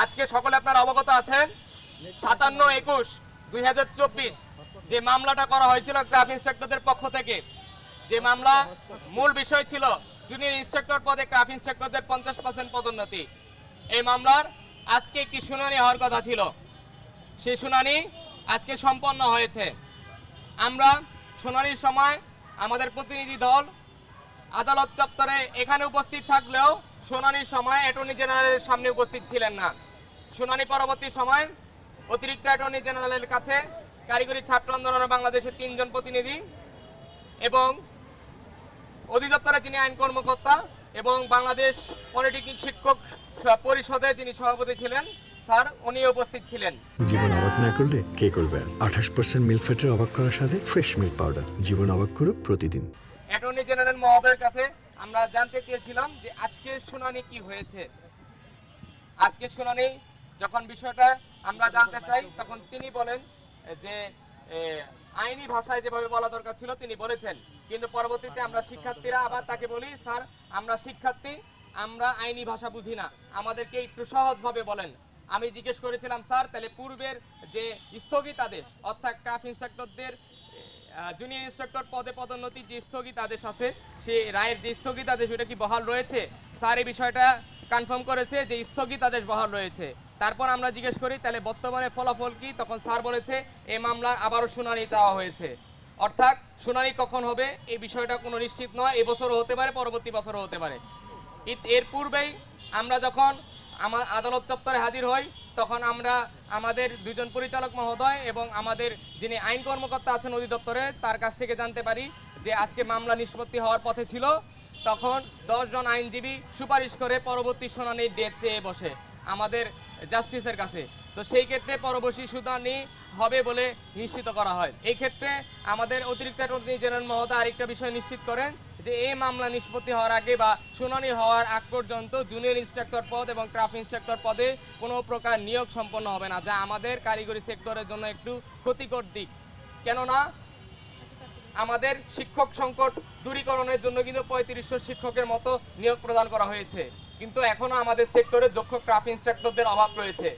আজকে সকলে আপনারা অবগত আছেন 57/21/2024 যে মামলাটা করা হয়েছিল ক্রাফট ইন্সপেক্টরদের পক্ষ থেকে, যে মামলা মূল বিষয় ছিল জুনিয়র ইন্সপেক্টর পদে ক্রাফট ইন্সপেক্টরদের 50% পদোন্নতি। এই মামলার আজকে একটি শুনানি হওয়ার কথা ছিল, সেই শুনানি আজকে সম্পন্ন হয়েছে। আমরা শুনানির সময় আমাদের প্রতিনিধি দল আদালত চত্বরে এখানে উপস্থিত থাকলেও শুনানির সময় অ্যাটর্নি জেনারেলের সামনে উপস্থিত ছিলেন না। শুনানি পরবর্তী সময় অতিরিক্ত অ্যাটর্নি জেনারেলের কাছে কারিগরি ছাত্র আন্দোলন বাংলাদেশের 3 জন প্রতিনিধি এবং অধিদপ্তরে যিনি আইন কর্মকর্তা এবং বাংলাদেশ পলিটেকনিক শিক্ষক পরিষদে যিনি সভাপতি ছিলেন স্যার, উনি উপস্থিত ছিলেন। জীবন অবাক না করলে কে করবে? 28% মিল্ক ফ্যাটের অবাক করার সাথে ফ্রেশ মিল্ক পাউডার। জীবন অবাক করুক প্রতিদিন। অ্যাটর্নি জেনারেল মহোদয়ের কাছে আমরা জানতে চেয়েছিলাম যে আজকের শুনানি কি হয়েছে। আজকের শুনানি যখন বিষয়টা আমরা জানতে চাই তখন তিনি বলেন যে আইনি ভাষায় যেভাবে বলা দরকার ছিল তিনি বলেছেন, কিন্তু পরবর্তীতে আমরা শিক্ষার্থীরা আবার তাকে বলি, স্যার আমরা শিক্ষার্থী, আমরা আইনি ভাষা বুঝি না, আমাদেরকে একটু সহজভাবে বলেন। আমি জিজ্ঞেস করেছিলাম, স্যার তাহলে পূর্বের যে স্থগিতাদেশ অর্থাৎ ক্রাফট ইন্সপেক্টরদের জুনিয়র ইন্সপেক্টর পদে পদোন্নতি যে স্থগিতাদেশ আছে, সেই রায়ের যে স্থগিতাদেশ ওটা কি বহাল রয়েছে? স্যার এই বিষয়টা কনফার্ম করেছে যে স্থগিতাদেশ বহাল রয়েছে। তারপর আমরা জিজ্ঞেস করি তাহলে বর্তমানে ফলাফল কি, তখন স্যার বলেছে এই মামলার আবারও শুনানি চাওয়া হয়েছে। অর্থাৎ শুনানি কখন হবে এই বিষয়টা কোনো নিশ্চিত নয়, এবছরও হতে পারে, পরবর্তী বছরও হতে পারে। এর পূর্বেই আমরা যখন আদালত চত্বরে হাজির হই তখন আমরা আমাদের 2 জন পরিচালক মহোদয় এবং আমাদের যিনি আইন কর্মকর্তা আছেন অধিদপ্তরে তার কাছ থেকে জানতে পারি যে আজকে মামলা নিষ্পত্তি হওয়ার পথে ছিল। তখন 10 জন আইনজীবী সুপারিশ করে পরবর্তী শুনানির ডেট চেয়ে বসে আমাদের জাস্টিসের কাছে। তো সেই ক্ষেত্রে পরবর্তী শুনানি হবে বলে নিশ্চিত করা হয়। এই ক্ষেত্রে আমাদের অতিরিক্ত অ্যাটর্নি জেনারেল মহোদয় আরেকটা বিষয় নিশ্চিত করেন যে এই মামলা নিষ্পত্তি হওয়ার আগে বা শুনানি হওয়ার আগ পর্যন্ত জুনিয়র ইন্সপেক্টর পদ এবং ক্রাফট ইন্সপেক্টর পদে কোনো প্রকার নিয়োগ সম্পন্ন হবে না, যা আমাদের কারিগরি সেক্টরের জন্য একটু ক্ষতিকর দিক। কেননা আমাদের শিক্ষক সংকট দূরীকরণের জন্য কিন্তু 3500 শিক্ষকের মতো নিয়োগ প্রদান করা হয়েছে, কিন্তু এখনো আমাদের সেক্টরে দক্ষ ক্রাফট ইন্সপেক্টরদের অভাব রয়েছে।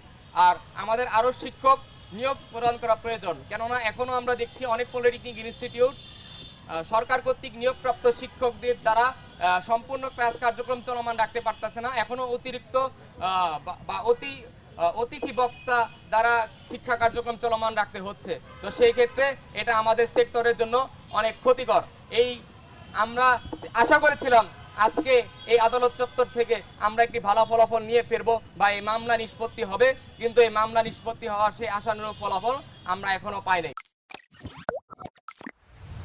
আর আমাদের আরও শিক্ষক নিয়োগ প্রদান করা প্রয়োজন, কেননা এখনো আমরা দেখছি অনেক পলিটেকনিক ইনস্টিটিউট সরকার কর্তৃক নিয়োগপ্রাপ্ত শিক্ষকদের দ্বারা সম্পূর্ণ ক্লাস কার্যক্রম চলমান রাখতে পারতেছে না, এখনো অতিরিক্ত বা অতিথি বক্তা দ্বারা শিক্ষা কার্যক্রম চলমান রাখতে হচ্ছে। তো সেই ক্ষেত্রে এটা আমাদের সেক্টরের জন্য অনেক ক্ষতিকর। এই আমরা আশা করেছিলাম আজকে এই আদালত চত্বর থেকে আমরা একটি ভালো ফলাফল নিয়ে ফিরবো বা এই মামলা নিষ্পত্তি হবে, কিন্তু এই মামলা নিষ্পত্তি হওয়ার সেই আশানুরূপ ফলাফল আমরা এখনো পাই নাই।